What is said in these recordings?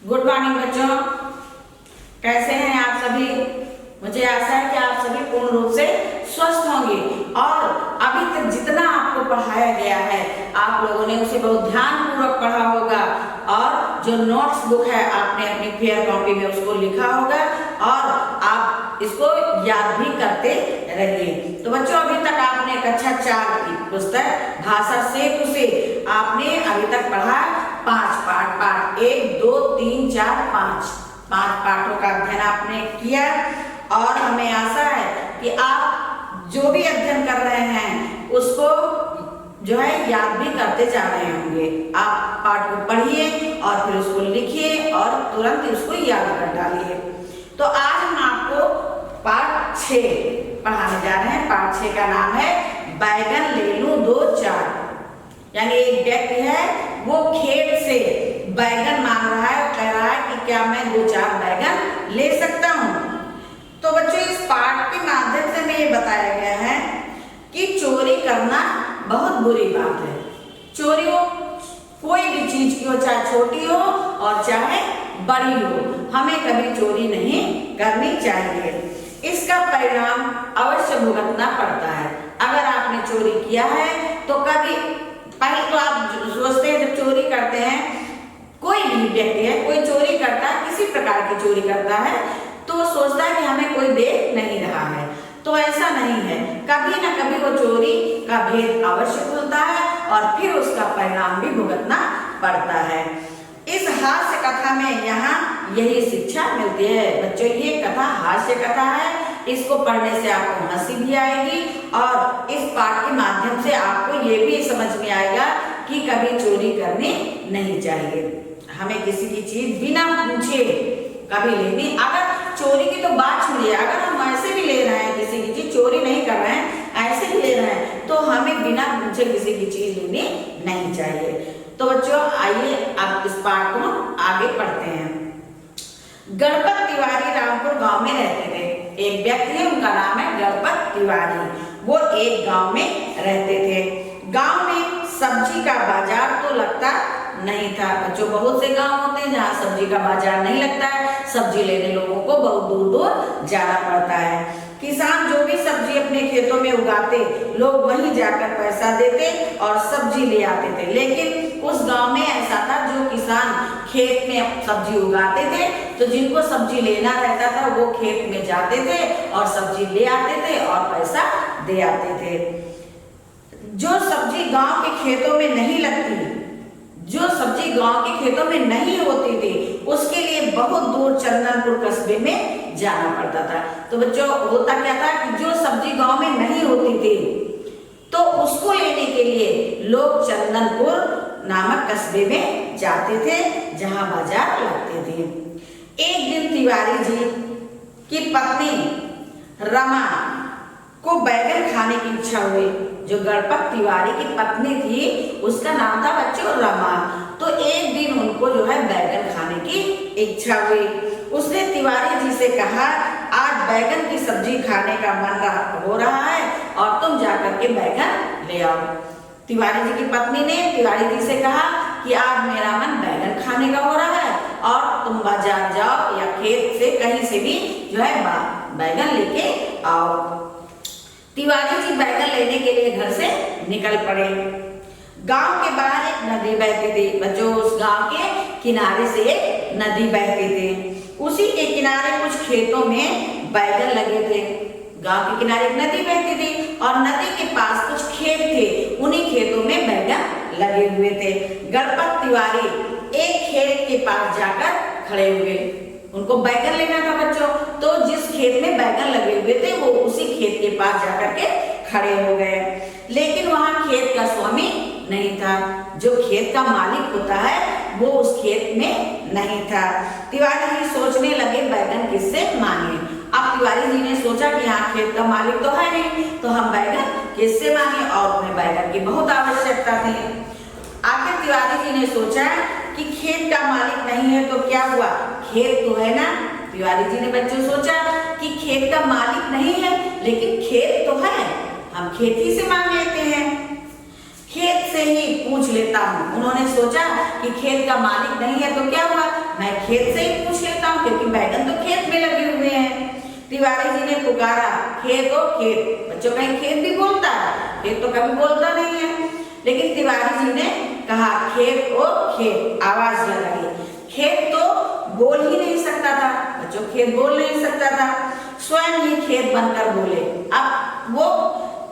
Good morning बच्चों, कैसे हैं आप सभी। मुझे आशा है कि आप सभी पूर्ण रूप से स्वस्थ होंगे और अभी तक जितना आपको पढ़ाया गया है आप लोगों ने उसे बहुत ध्यान पूर्वक पढ़ा होगा और जो नोट्स बुक है आपने अपनी फेयर कॉपी में उसको लिखा होगा और आप इसको याद भी करते रहिए। तो बच्चों, अभी तक आपने कक्षा 4 की पुस्तक भाषा सेतु से आपने अभी तक पढ़ा 5 पाठ 1, 2, 3, 4, 5 पाठों का अध्ययन आपने किया और हमें आशा है कि आप जो भी अध्ययन कर रहे हैं उसको जो है याद भी करते जा रहे होंगे। आप पाठ को पढ़िए और फिर उसको लिखिए और तुरंत ही उसको याद कर डालिए। तो आज हम आपको पाठ 6 पढ़ाने जा रहे हैं। पाठ 6 का नाम है बैगन ले लूं 2 4। यानी एक व्यक्ति है, वो खेत से बैगन मांग रहा है और कह रहा है कि क्या मैं 2 4 बैगन ले सकता हूँ। तो बच्चों, इस पाठ के माध्यम से हमें ये बताया गया है कि चोरी करना बहुत बुरी बात है। चोरी हो कोई भी चीज की हो, चाहे छोटी हो और चाहे बड़ी हो, हमें कभी चोरी नहीं करनी चाहिए। इसका परिणाम अवश्य भुगतना पड़ता है। अगर आपने चोरी किया है तो कभी पहले तो आप सोचते हैं, जब चोरी करते हैं, कोई भी व्यक्ति है, कोई चोरी करता है, किसी प्रकार की चोरी करता है तो सोचता है कि हमें कोई देख नहीं रहा है। तो ऐसा नहीं है, कभी ना कभी वो चोरी का भेद अवश्य खुलता है और फिर उसका परिणाम भी भुगतना पड़ता है। इस हास्य कथा में यहाँ यही शिक्षा मिलती है। बच्चों, ये कथा हास्य कथा है, इसको पढ़ने से आपको हंसी भी आएगी और इस पाठ के माध्यम से आपको ये भी समझ में आएगा कि कभी चोरी करनी नहीं चाहिए। हमें किसी की चीज बिना पूछे कभी लेनी, अगर चोरी की तो बात छोड़िए, अगर हम ऐसे भी ले रहे हैं किसी की चीज, चोरी नहीं कर रहे हैं, ऐसे भी ले रहे हैं, तो हमें बिना पूछे किसी की चीज लेनी नहीं चाहिए। तो बच्चों, आइए आप इस पाठ को आगे पढ़ते हैं। गणपत तिवारी रामपुर गांव में रहते थे। एक व्यक्ति है, उनका नाम है गणपत तिवारी। वो एक गांव में रहते थे। गांव में सब्जी का बाजार तो लगता नहीं था। बच्चों, बहुत से गांव होते हैं जहाँ सब्जी का बाजार नहीं लगता है। सब्जी लेने लोगों को बहुत दूर दूर जाना पड़ता है। किसान जो भी सब्जी अपने खेतों में उगाते, लोग वहीं जाकर पैसा देते और सब्जी ले आते थे। लेकिन उस गांव में ऐसा था, जो किसान खेत में सब्जी उगाते थे तो जिनको सब्जी लेना रहता था वो खेत में जाते थे और सब्जी ले आते थे और पैसा दे आते थे। जो सब्जी गांव के खेतों में नहीं लगती, जो सब्जी गांव के खेतों में नहीं होती थी, उसके लिए बहुत दूर चंदनपुर कस्बे में जाना पड़ता था। तो बच्चों, होता क्या था कि जो सब्जी गांव में नहीं होती थी तो उसको लेने के लिए लोग चंदनपुर नामक कस्बे में जाते थे जहां बाजार लगते थे। एक दिन तिवारी जी की पत्नी रमा को बैगन खाने की इच्छा हुई। जो गणपत तिवारी की पत्नी थी उसका नाम था बच्चों रमा। तो एक दिन उनको जो है बैगन खाने की इच्छा हुई। उसने तिवारी जी से कहा, आज बैगन की सब्जी खाने का मन हो रहा है और तुम जाकर के बैगन ले आओ। तिवारी जी की पत्नी ने तिवारी जी से कहा कि आज मेरा मन बैगन खाने का हो रहा है और तुम बाजार जाओ या खेत से कहीं से भी जो है बैगन लेके आओ। तिवारी जी बैगन लेने के लिए घर से निकल पड़े। गांव के बाहर एक नदी बहती थी। बच्चों, उस गांव के किनारे से एक नदी बहती थी। उसी के किनारे कुछ खेतों में बैगन लगे थे। गांव के किनारे एक नदी बहती थी और नदी के पास कुछ खेत थे, उन्हीं खेतों में बैगन लगे हुए थे। गणपत तिवारी एक खेत के पास जाकर खड़े हुए। उनको बैगन लेना था बच्चों, तो जिस खेत में बैगन लगे हुए थे वो उसी खेत के पास जाकर के खड़े हो गए। लेकिन वहां खेत का स्वामी नहीं था। जो खेत का मालिक होता है वो उस खेत में नहीं था। तिवारी जी सोचने लगे बैगन किससे मांगे। अब तिवारी जी ने सोचा कि यहाँ खेत का मालिक तो है नहीं, तो हम बैगन किससे मांगे, और उन्हें बैगन की बहुत आवश्यकता थी। आखिर तिवारी जी ने सोचा कि खेत का मालिक नहीं है तो क्या हुआ, खेत तो है ना। तिवारी जी ने बच्चों सोचा कि खेत का मालिक नहीं है लेकिन खेत तो है, हम खेती से मांग लेते हैं। खेत से ही पूछ लेता हूँ। उन्होंने सोचा कि खेत का मालिक नहीं है तो क्या हुआ, मैं खेत से ही पूछ लेता हूँ, क्योंकि बैगन तो खेत में लगे हुए हैं। तिवारी जी ने पुकारा, खेत ओ खेत। बच्चों, कहीं खेत भी बोलता है? खेत तो कभी बोलता नहीं है। लेकिन तिवारी जी ने कहा, खेत ओ खेत, आवाज लगाई। खेत तो बोल ही नहीं सकता था। बच्चों, खेत बोल नहीं सकता था, स्वयं ही खेत बनकर बोले। अब वो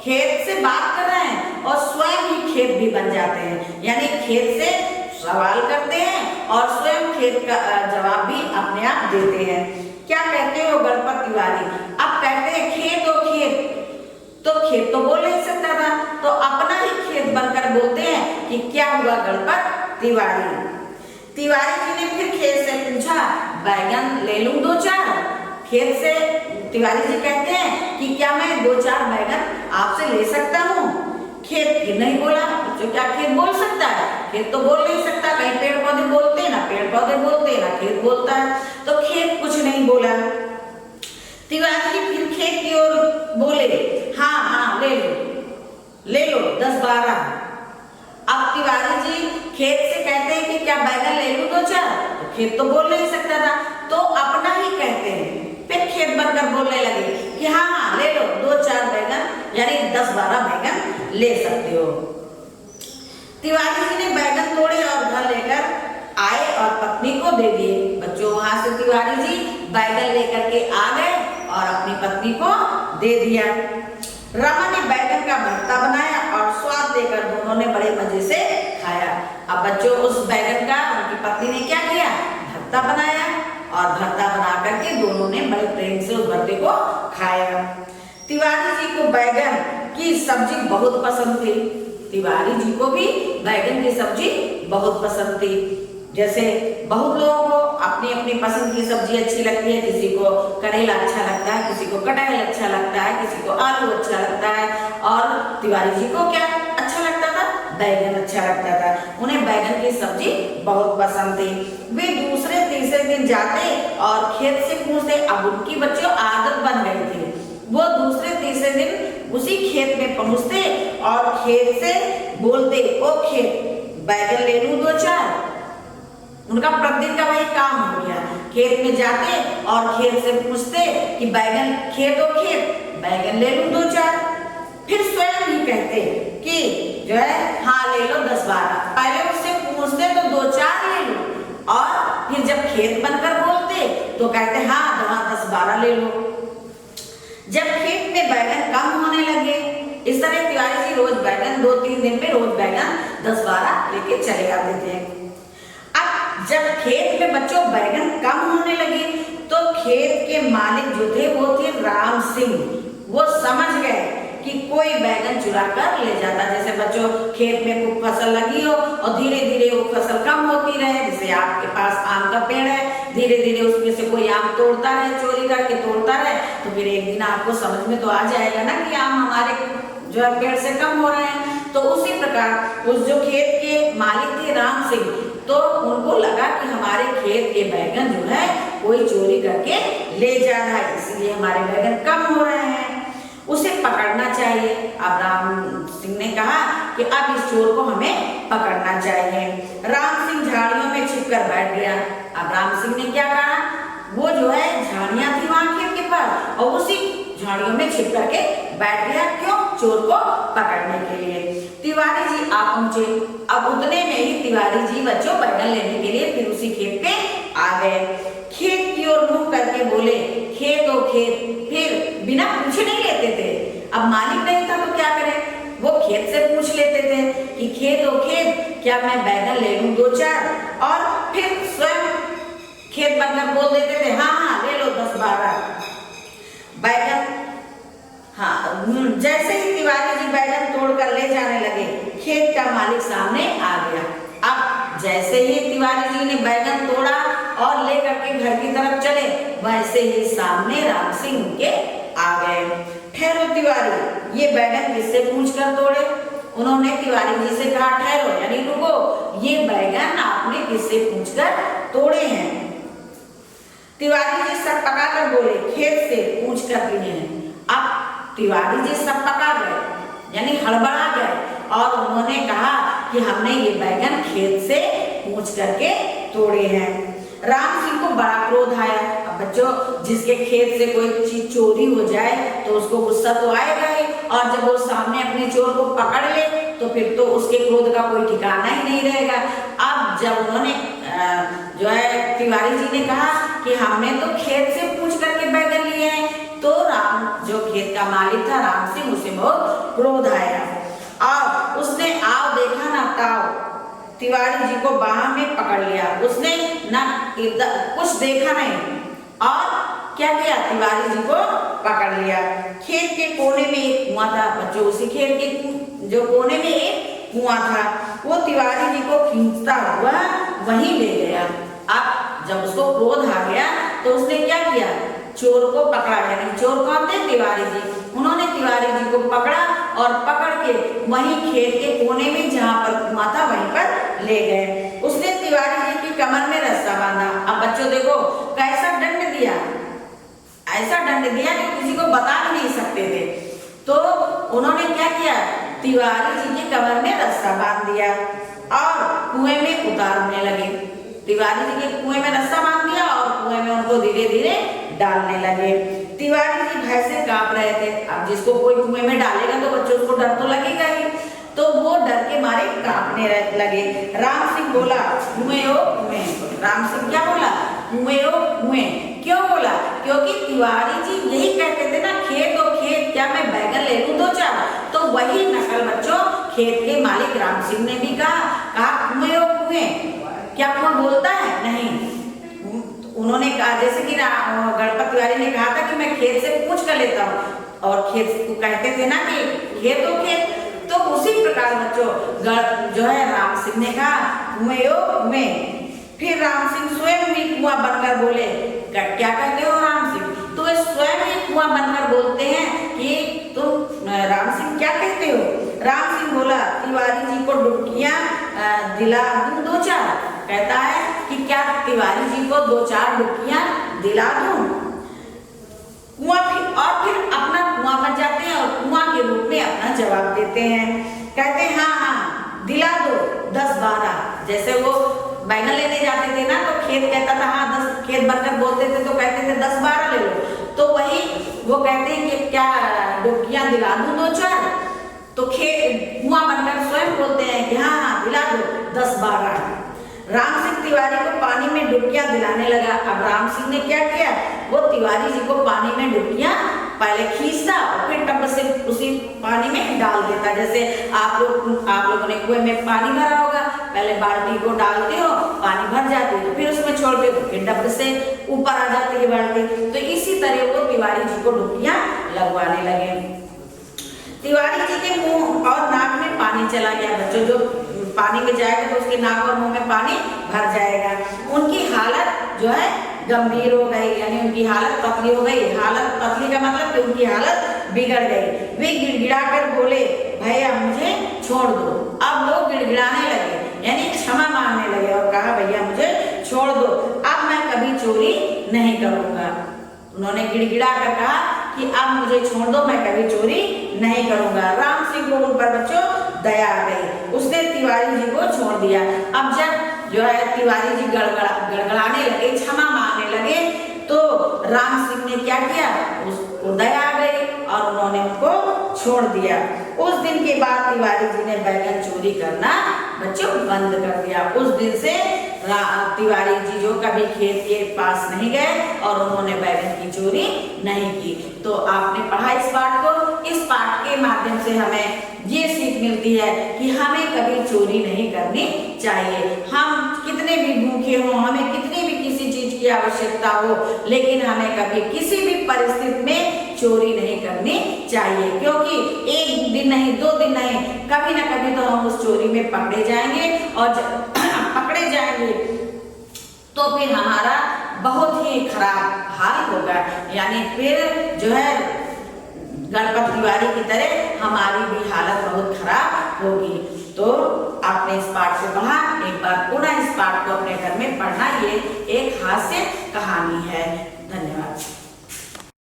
खेत से बात कर रहे हैं और स्वयं ही खेत भी बन जाते हैं, यानी खेत से सवाल करते हैं और स्वयं खेत का जवाब भी अपने आप देते हैं। क्या कहते हो गणपत तिवारी? अब कहते हैं खेत ओ खेत। तो खेत तो बोल नहीं सकता था, तो अपना ही खेत बनकर बोलते हैं कि क्या हुआ गणपत तिवारी। तिवारी जी ने फिर खेत से पूछा, बैगन ले लूं 2-4? खेत से तिवारी जी कहते हैं कि क्या मैं 2-4 बैगन आपसे ले सकता हूँ? खेत फिर नहीं बोला। जो क्या खेत बोल सकता है? खेत तो बोल नहीं सकता। कहीं पेड़ पौधे बोलते हैं, ना पेड़ पौधे बोलते हैं, ना खेत बोलता है, तो खेत कुछ नहीं बोला। तिवारी जी फिर खेत की ओर बोले, हाँ हाँ ले लो 10-12। अब तिवारी जी खेत से कहते हैं कि क्या बैगन ले लूं 2-4? तो खेत तो बोल नहीं सकता था, तो अपना ही कहते हैं। फिर खेत बनकर बोलने लगे कि हाँ हाँ ले लो 2-4 बैगन, यानी 10-12 बैगन ले सकते हो। तिवारी जी ने बैगन तोड़े और घर लेकर आए और पत्नी को दे दिए। बच्चों, वहां से तिवारी जी बैगन लेकर के आ गए और अपनी पत्नी को दे दिया। रमा ने बैगन का भरता बनाया और स्वाद लेकर दोनों ने बड़े मजे से खाया। अब बच्चों, उस बैगन का उनकी पत्नी ने क्या किया, भरता बनाया और भरता बना करके दोनों ने बड़े प्रेम से उस भरते को खाया। तिवारी जी को बैगन की सब्जी बहुत पसंद थी। तिवारी जी को भी बैगन की सब्जी बहुत पसंद थी। जैसे बहुत लोगों को अपनी अपनी पसंद की सब्जी अच्छी लगती है। किसी को करेला अच्छा लगता है, किसी को कटहल अच्छा लगता है, किसी को आलू अच्छा लगता है, और तिवारी जी को क्या अच्छा लगता था, बैगन अच्छा लगता था। उन्हें बैगन की सब्जी बहुत पसंद थी। वे दूसरे तीसरे दिन जाते और खेत से पूछते। अब उनकी बच्चों आदत बन गई थी, वो दूसरे तीसरे दिन उसी खेत में पहुंचते और खेत से बोलते, ओ खेत, बैगन ले लूं 2-4? उनका प्रतिदिन का वही काम हो गया। खेत में जाते और खेत से पूछते कि बैगन, खेत ओ खेत, बैगन ले लूं 2-4? फिर स्वयं ही कहते कि जो है हाँ ले लो 10-12। पहले उससे पूछते तो 2-4 ले लो, और फिर जब खेत बनकर बोलते तो कहते हाँ 10-12 ले लो। जब खेत में बैगन कम होने लगे, इस तरह तिवारी जी रोज बैगन 2-3 दिन में रोज बैगन 10-12 लेके चले आते थे। जब खेत में बच्चों बैगन कम होने लगे तो खेत के मालिक जो थे वो थे राम सिंह। वो समझ गए कि कोई बैगन चुरा कर ले जाता। जैसे बच्चों, खेत में कोई फसल लगी हो और धीरे धीरे वो फसल कम होती रहे, जैसे आपके पास आम का पेड़ है, धीरे धीरे उसमें से कोई आम तोड़ता रहे, चोरी करके तोड़ता रहे, तो फिर एक दिन आपको समझ में तो आ जाएगा ना कि आम हमारे जो है पेड़ से कम हो रहे हैं। तो उसी प्रकार उस जो खेत के मालिक थे राम सिंह, तो उनको लगा कि हमारे खेत के बैगन जो है कोई चोरी करके ले जा रहा है, इसलिए हमारे बैगन कम हो रहे हैं, उसे पकड़ना चाहिए। अब राम सिंह ने कहा कि अब इस चोर को हमें पकड़ना चाहिए। राम सिंह झाड़ियों में छिपकर बैठ गया। अब राम सिंह ने क्या कहा, वो जो है झाड़ियां थी वहां खेत के पास, और उसी झाड़ियों में छिप करके बैठ गया। क्यों? चोर को पकड़ने के लिए। तिवारी जी आ पहुंचे। अब उतने में ही तिवारी जी बच्चों बैगन लेने के लिए फिर उसी खेत पे आ गए। खेत की ओर मुंह करके बोले, खेत ओ खेत। फिर बिना पूछे नहीं लेते थे। अब मालिक नहीं था तो क्या करें, वो खेत से पूछ लेते थे कि खेत ओ खेत, क्या मैं बैगन ले लूं 2-4? और फिर स्वयं खेत बनकर बोल देते थे, हाँ हाँ ले लो 10-12 बैगन। हाँ, जैसे ही तिवारी जी बैगन तोड़कर ले जाने लगे, खेत का मालिक सामने आ गया। अब जैसे ही तिवारी जी ने बैगन तोड़ा और लेकर के घर की तरफ चले, वैसे ही सामने राम सिंह के आ गए। ठहरो तिवारी, ये बैगन किससे पूछकर तोड़े? उन्होंने तिवारी जी से कहा, ठहरो यानी रुको, ये बैगन आपने किससे पूछकर तोड़े हैं? तिवारी जी सब पका कर बोले, खेत से पूछ कर लिए हैं। अब तिवारी जी सब पका गए, यानी हड़बड़ा गए और उन्होंने कहा कि हमने ये बैगन खेत से पूछ करके तोड़े हैं। राम सिंह को बड़ा क्रोध आया। अब बच्चों, जिसके खेत से कोई चीज चोरी हो जाए तो उसको गुस्सा तो आएगा ही, और जब वो सामने अपने चोर को पकड़ ले तो फिर तो उसके क्रोध का कोई ठिकाना ही नहीं रहेगा। अब जब उन्होंने जो है तिवारी जी ने कहा कि हमने तो खेत से पूछ करके बैगन लिए हैं, तो राम जो खेत का मालिक था राम सिंह, उसे बहुत क्रोध आया और उसने आओ देखा ना ताओ तिवारी जी को बाह में पकड़ लिया। उसने ना कुछ देखा नहीं और क्या किया, तिवारी जी को पकड़ लिया। खेत के कोने में एक कुआं था बच्चों, उसी खेत के जो कोने में एक कुआं था, वो तिवारी जी को खींचता हुआ वहीं ले गया। अब जब उसको क्रोध आ गया तो उसने क्या किया, चोर को पकड़ा। यानी चोर कौन थे, तिवारी जी। उन्होंने तिवारी जी को पकड़ा और पकड़ के वहीं खेत के कोने में जहाँ पर कुआं था वहीं पर ले गए। उसने तिवारी जी की कमर में रस्सा बांधा। अब बच्चों देखो कैसा दंड दिया, ऐसा दंड दिया कि किसी को बता भी नहीं सकते थे। तो उन्होंने क्या किया, तिवारी जी की कमर में रस्सा बांध दिया और कुएं में उतारने लगे। तिवारी जी के कुएं में रस्सा बांध दिया और कुएं में उनको धीरे धीरे डालने लगे। तिवारी जी भय से कांप रहे थे। अब जिसको कोई कुएं में डालेगा तो बच्चों उसको डर तो लगेगा ही, तो वो डर के मारे कांपने लगे। राम सिंह बोला कुएं ओ कुएं। राम सिंह क्या बोला, कुएं ओ कुएं। क्यों बोला, क्योंकि तिवारी जी यही कहते थे ना, खेत ओ खेत, क्या मैं बैगन ले लूं दो चार। तो वही नकल बच्चों खेत के मालिक राम सिंह ने भी कहा कुएं ओ कुएं। क्या कुआं बोलता है, नहीं। उन्होंने कहा जैसे कि गणपत तिवारी ने कहा था कि मैं खेत से पूछ कर लेता हूँ, और खेत को कहते थे ना कि खेत ओ खेत। तो उसी प्रकार बच्चों जो है राम सिंह ने कहा कुएं ओ कुएं। फिर राम सिंह स्वयं भी कुआं बनकर बोले। क्या कहते हो राम सिंह, तो वे स्वयं ही कुआं बनकर बोलते हैं कि तुम राम सिंह क्या कहते हो। राम सिंह बोला तिवारी जी को डुबकियां दिला दूं दो चार। कहता है कि क्या तिवारी जी को दो चार डुबकियां दिला दूं। कुआं फिर अपना कुआं बन जाते हैं और कुआं के रूप में अपना जवाब देते हैं। कहते हैं हाँ दिला दो 10-12। जैसे वो बैगन लेने जाते थे ना तो खेत कहता था हाँ 10, खेत बनकर बोलते थे तो कहते थे 10-12 ले लो। तो वही वो कहते हैं कि क्या डुबकियां दिला दूं दो चार। तो कुआं बनकर स्वयं बोलते हैं कि हाँ दिला दो 10-12। राम सिंह तिवारी को पानी में डुबकियां दिलाने लगा। अब राम सिंह ने क्या किया, वो तिवारी जी को पानी में डुबकियां पहले खींचता और फिर टब से उसी पानी में डाल देता। जैसे आप लोगों ने कुएं में पानी भरा होगा, पहले बाल्टी को डालते हो, पानी भर जाती है, तो फिर उसमें छोड़ दे, फिर डब से ऊपर आ जाती है बाल्टी। तो इसी तरह वो तिवारी जी को डुबकियां लगवाने लगे। तिवारी जी के मुंह और नाक में पानी चला गया। बच्चों जो पानी में जाएगा तो उसके नाक और मुंह में पानी भर जाएगा। उनकी हालत जो है गंभीर हो गई, यानी उनकी हालत पतली हो गई। हालत पतली का मतलब कि उनकी हालत बिगड़ गई। वे गिड़गिड़ा कर बोले भैया मुझे छोड़ दो। अब वो गिड़गिड़ाने लगे, यानी क्षमा मांगने लगे और कहा भैया मुझे छोड़ दो, अब मैं कभी चोरी नहीं करूंगा। उन्होंने गिड़गिड़ा कर कहा कि अब मुझे छोड़ दो, मैं कभी चोरी नहीं करूंगा। राम सिंह को उन पर बच्चों दया आ गई, उसने तिवारी जी को छोड़ दिया। अब जब जो है तिवारी जी गड़गड़ाने लगे, क्षमा मांगने लगे, तो राम सिंह ने क्या किया, उसको दया आ गई और उन्होंने उनको छोड़ दिया। उस दिन के बाद तिवारी जी ने बैगन चोरी करना बच्चों बंद कर दिया। उस दिन से तिवारी जी जो कभी खेत के पास नहीं गए और उन्होंने बैगन की चोरी नहीं की। तो आपने पढ़ा इस पाठ को। इस पाठ के माध्यम से हमें ये सीख मिलती है कि हमें कभी चोरी नहीं करनी चाहिए। हम कितने भी भूखे हों, हमें कितनी भी किसी चीज की आवश्यकता हो, लेकिन हमें कभी किसी भी परिस्थिति में चोरी नहीं करनी चाहिए, क्योंकि एक दिन नहीं, 2 दिन नहीं, कभी ना कभी तो हम उस चोरी में पकड़े जाएंगे और जब पकड़े जाएंगे तो फिर हमारा बहुत ही खराब हाल होगा। यानी फिर जो है गणपत तिवारी की तरह हमारी भी हालत बहुत खराब होगी। तो आपने इस पाठ को पढ़ा, एक बार पुनः इस पाठ को अपने घर में पढ़ना। ये एक हास्य कहानी है। धन्यवाद।